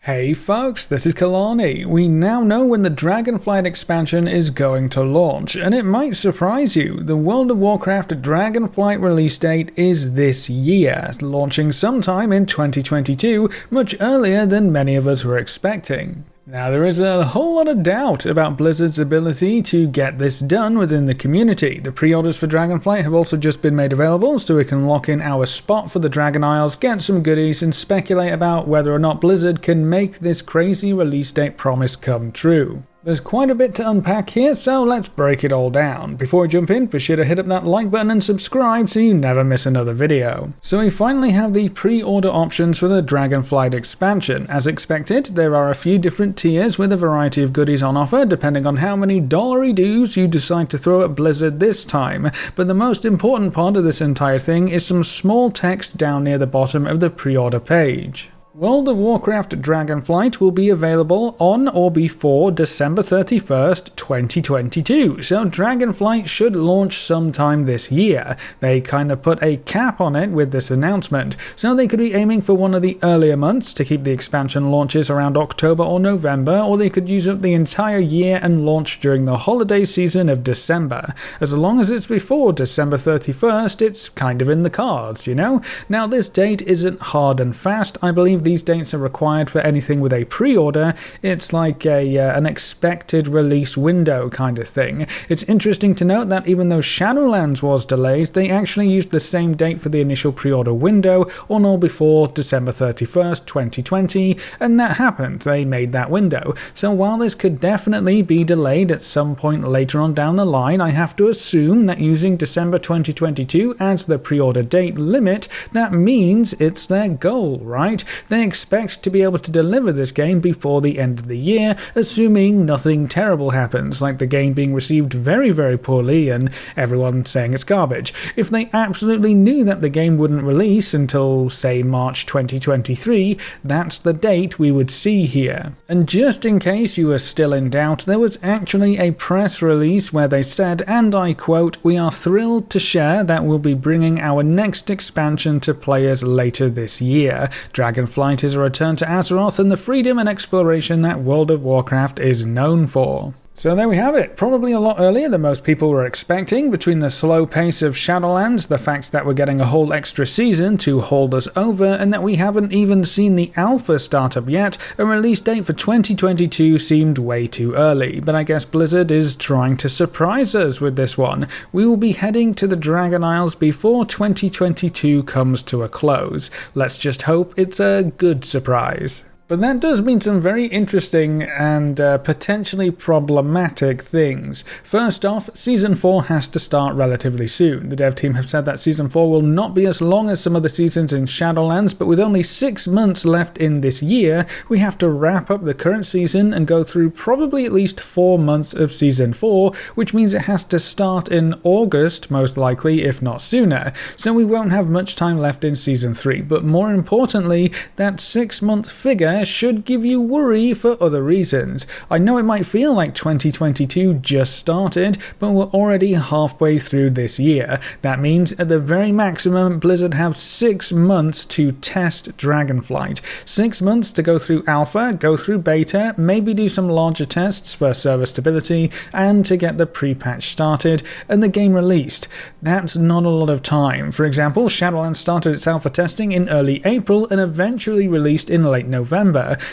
Hey folks, this is Kalani. We now know when the Dragonflight expansion is going to launch, and it might surprise you. The World of Warcraft Dragonflight release date is this year, launching sometime in 2022, much earlier than many of us were expecting. Now, there is a whole lot of doubt about Blizzard's ability to get this done within the community. The pre-orders for Dragonflight have also just been made available, so we can lock in our spot for the Dragon Isles, get some goodies, and speculate about whether or not Blizzard can make this crazy release date promise come true. There's quite a bit to unpack here, so let's break it all down. Before we jump in, be sure to hit up that like button and subscribe so you never miss another video. So we finally have the pre-order options for the Dragonflight expansion. As expected, there are a few different tiers with a variety of goodies on offer, depending on how many dollary dues you decide to throw at Blizzard this time. But the most important part of this entire thing is some small text down near the bottom of the pre-order page. World of Warcraft Dragonflight will be available on or before December 31st, 2022, so Dragonflight should launch sometime this year. They kind of put a cap on it with this announcement, so they could be aiming for one of the earlier months to keep the expansion launches around October or November, or they could use up the entire year and launch during the holiday season of December. As long as it's before December 31st, it's kind of in the cards, you know? Now, this date isn't hard and fast. I believe these dates are required for anything with a pre-order. It's like an expected release window kind of thing. It's interesting to note that even though Shadowlands was delayed, they actually used the same date for the initial pre-order window, on or before December 31st, 2020, and that happened. They made that window. So while this could definitely be delayed at some point later on down the line, I have to assume that using December 2022 as the pre-order date limit, that means it's their goal, right? They expect to be able to deliver this game before the end of the year, assuming nothing terrible happens, like the game being received very, very poorly and everyone saying it's garbage. If they absolutely knew that the game wouldn't release until, say, March 2023, that's the date we would see here. And just in case you were still in doubt, there was actually a press release where they said, and I quote, "We are thrilled to share that we'll be bringing our next expansion to players later this year. Dragonflight is a return to Azeroth and the freedom and exploration that World of Warcraft is known for." So there we have it, probably a lot earlier than most people were expecting. Between the slow pace of Shadowlands, the fact that we're getting a whole extra season to hold us over, and that we haven't even seen the alpha start up yet, a release date for 2022 seemed way too early. But I guess Blizzard is trying to surprise us with this one. We will be heading to the Dragon Isles before 2022 comes to a close. Let's just hope it's a good surprise. But that does mean some very interesting and potentially problematic things. First off, Season 4 has to start relatively soon. The dev team have said that Season 4 will not be as long as some of the seasons in Shadowlands, but with only 6 months left in this year, we have to wrap up the current season and go through probably at least 4 months of Season 4, which means it has to start in August, most likely, if not sooner. So we won't have much time left in Season 3, but more importantly, that 6-month figure should give you worry for other reasons. I know it might feel like 2022 just started, but we're already halfway through this year. That means at the very maximum, Blizzard have 6 months to test Dragonflight. 6 months to go through alpha, go through beta, maybe do some larger tests for server stability, and to get the pre-patch started and the game released. That's not a lot of time. For example, Shadowlands started its alpha testing in early April and eventually released in late November.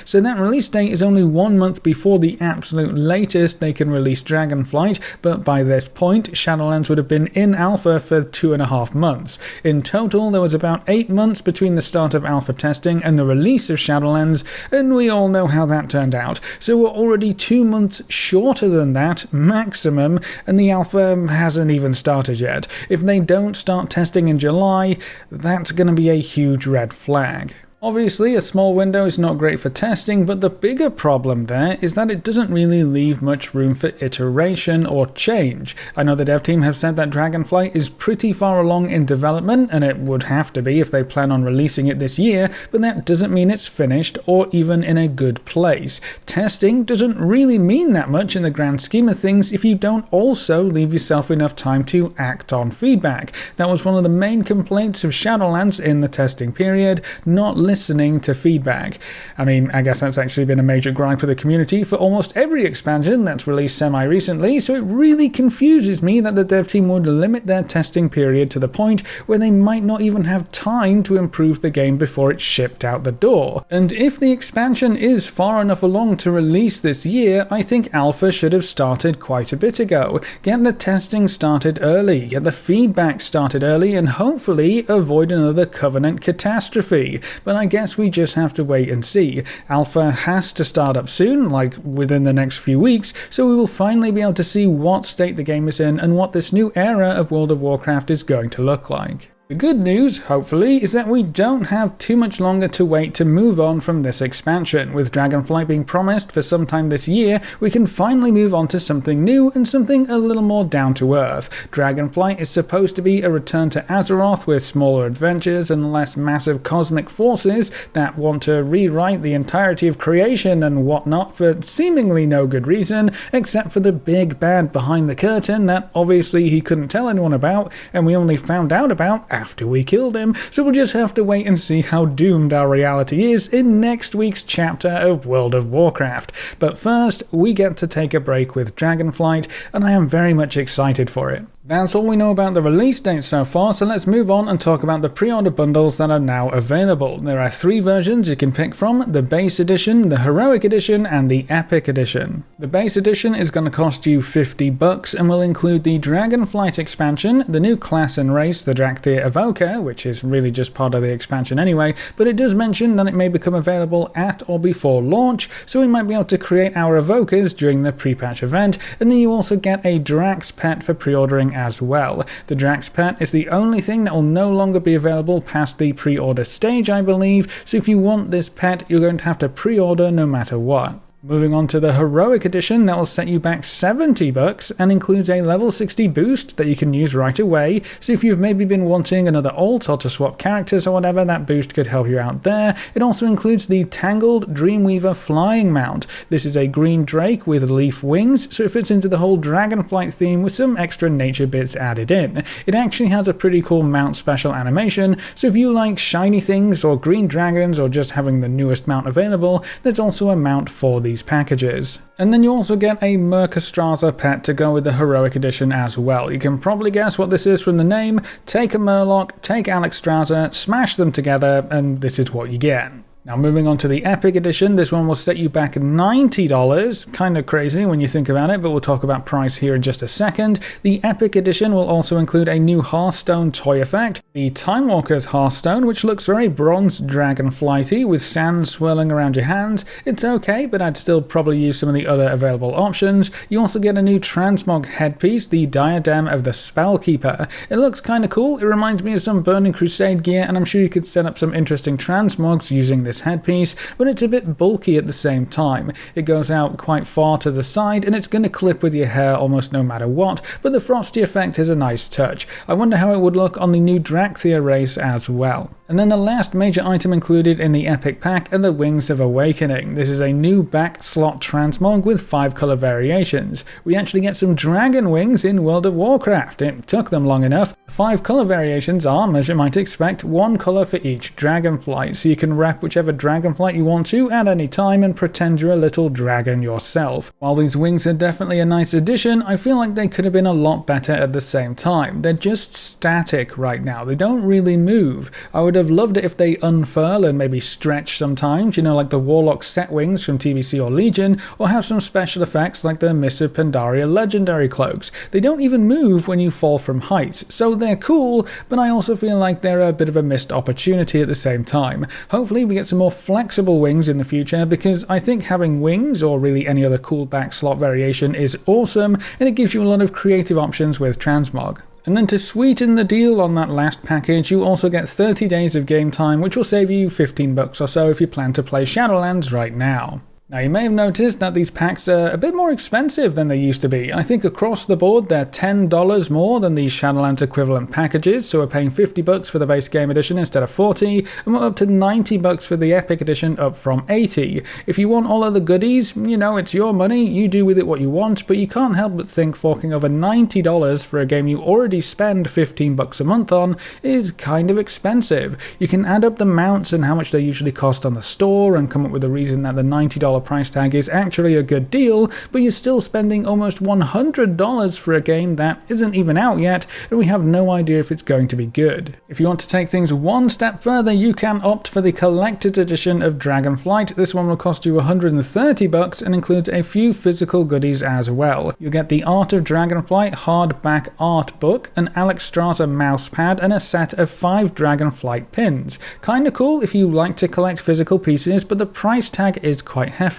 So that release date is only 1 month before the absolute latest they can release Dragonflight, but by this point, Shadowlands would have been in alpha for 2.5 months. In total, there was about 8 months between the start of alpha testing and the release of Shadowlands, and we all know how that turned out. So we're already 2 months shorter than that, maximum, and the alpha hasn't even started yet. If they don't start testing in July, that's going to be a huge red flag. Obviously, a small window is not great for testing, but the bigger problem there is that it doesn't really leave much room for iteration or change. I know the dev team have said that Dragonflight is pretty far along in development, and it would have to be if they plan on releasing it this year, but that doesn't mean it's finished or even in a good place. Testing doesn't really mean that much in the grand scheme of things if you don't also leave yourself enough time to act on feedback. That was one of the main complaints of Shadowlands in the testing period, not listening to feedback. I mean, I guess that's actually been a major gripe of the community for almost every expansion that's released semi-recently, so it really confuses me that the dev team would limit their testing period to the point where they might not even have time to improve the game before it's shipped out the door. And if the expansion is far enough along to release this year, I think alpha should have started quite a bit ago. Get the testing started early, get the feedback started early, and hopefully avoid another Covenant catastrophe. But I guess we just have to wait and see. Alpha has to start up soon, like within the next few weeks, so we will finally be able to see what state the game is in and what this new era of World of Warcraft is going to look like. The good news, hopefully, is that we don't have too much longer to wait to move on from this expansion. With Dragonflight being promised for sometime this year, we can finally move on to something new and something a little more down to earth. Dragonflight is supposed to be a return to Azeroth with smaller adventures and less massive cosmic forces that want to rewrite the entirety of creation and whatnot for seemingly no good reason, except for the big bad behind the curtain that obviously he couldn't tell anyone about, and we only found out about after we killed him, so we'll just have to wait and see how doomed our reality is in next week's chapter of World of Warcraft. But first, we get to take a break with Dragonflight, and I am very much excited for it. That's all we know about the release date so far, so let's move on and talk about the pre-order bundles that are now available. There are 3 versions you can pick from: the base edition, the heroic edition, and the epic edition. The base edition is going to cost you $50 and will include the Dragonflight expansion, the new class and race, the Drakthir Evoker, which is really just part of the expansion anyway, but it does mention that it may become available at or before launch, so we might be able to create our Evokers during the pre-patch event, and then you also get a Drax pet for pre-ordering as well. The Drax pet is the only thing that will no longer be available past the pre-order stage, I believe, so if you want this pet, you're going to have to pre-order no matter what. Moving on to the Heroic Edition, that will set you back $70 and includes a level 60 boost that you can use right away, so if you've maybe been wanting another ult or to swap characters or whatever, that boost could help you out there. It also includes the Tangled Dreamweaver flying mount. This is a green drake with leaf wings, so it fits into the whole Dragonflight theme with some extra nature bits added in. It actually has a pretty cool mount special animation, so if you like shiny things or green dragons or just having the newest mount available, there's also a mount for these packages. And then you also get a Murkastraza pet to go with the Heroic Edition as well. You can probably guess what this is from the name. Take a Murloc, take Alexstrasza, smash them together, and this is what you get. Now moving on to the Epic Edition, this one will set you back $90, kind of crazy when you think about it, but we'll talk about price here in just a second. The Epic Edition will also include a new Hearthstone toy effect, the Time Walker's Hearthstone, which looks very Bronze Dragonflighty with sand swirling around your hands. It's okay, but I'd still probably use some of the other available options. You also get a new Transmog headpiece, the Diadem of the Spellkeeper. It looks kind of cool, it reminds me of some Burning Crusade gear, and I'm sure you could set up some interesting transmogs using this headpiece, but it's a bit bulky at the same time. It goes out quite far to the side and it's going to clip with your hair almost no matter what, but the frosty effect is a nice touch. I wonder how it would look on the new Drakthir race as well. And then the last major item included in the Epic Pack are the Wings of Awakening. This is a new back slot transmog with 5 color variations. We actually get some dragon wings in World of Warcraft. It took them long enough. 5 color variations are, as you might expect, 1 color for each Dragonflight, so you can rep whichever Dragonflight you want to at any time and pretend you're a little dragon yourself. While these wings are definitely a nice addition, I feel like they could have been a lot better at the same time. They're just static right now. They don't really move. I would have loved it if they unfurl and maybe stretch sometimes, you know, like the Warlock set wings from TBC or Legion, or have some special effects like the Miss of Pandaria legendary cloaks. They don't even move when you fall from heights, so they're cool, but I also feel like they're a bit of a missed opportunity at the same time. Hopefully we get some more flexible wings in the future, because I think having wings, or really any other cool back slot variation, is awesome, and it gives you a lot of creative options with Transmog. And then to sweeten the deal on that last package, you also get 30 days of game time, which will save you $15 or so if you plan to play Shadowlands right now. Now you may have noticed that these packs are a bit more expensive than they used to be. I think across the board they're $10 more than the Shadowlands equivalent packages, so we're paying $50 for the base game edition instead of $40, and we're up to $90 for the Epic edition, up from $80. If you want all of the goodies, you know, it's your money, you do with it what you want, but you can't help but think forking over $90 for a game you already spend $15 a month on is kind of expensive. You can add up the mounts and how much they usually cost on the store and come up with a reason that the $90 price tag is actually a good deal, but you're still spending almost $100 for a game that isn't even out yet, and we have no idea if it's going to be good. If you want to take things one step further, you can opt for the collector's edition of Dragonflight. This one will cost you $130 and includes a few physical goodies as well. You'll get the Art of Dragonflight hardback art book, an Alex Strasser mousepad, and a set of 5 Dragonflight pins. Kinda cool if you like to collect physical pieces, but the price tag is quite hefty.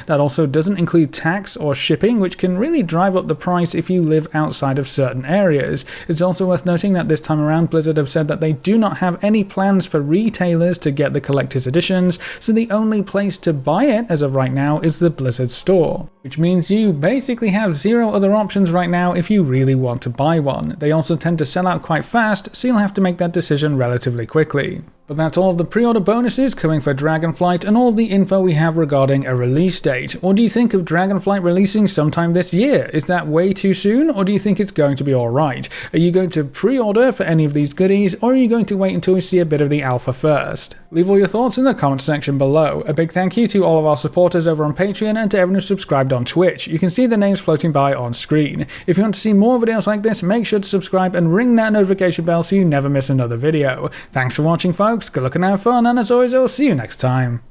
That also doesn't include tax or shipping, which can really drive up the price if you live outside of certain areas. It's also worth noting that this time around Blizzard have said that they do not have any plans for retailers to get the collector's editions, so the only place to buy it as of right now is the Blizzard store, which means you basically have 0 other options right now if you really want to buy one. They also tend to sell out quite fast, so you'll have to make that decision relatively quickly. But that's all of the pre-order bonuses coming for Dragonflight and all of the info we have regarding a release date. What do you think of Dragonflight releasing sometime this year? Is that way too soon, or do you think it's going to be alright? Are you going to pre-order for any of these goodies, or are you going to wait until we see a bit of the alpha first? Leave all your thoughts in the comment section below. A big thank you to all of our supporters over on Patreon and to everyone who's subscribed on Twitch. You can see the names floating by on screen. If you want to see more videos like this, make sure to subscribe and ring that notification bell so you never miss another video. Thanks for watching, folks. Good luck and have fun, and as always, I'll see you next time.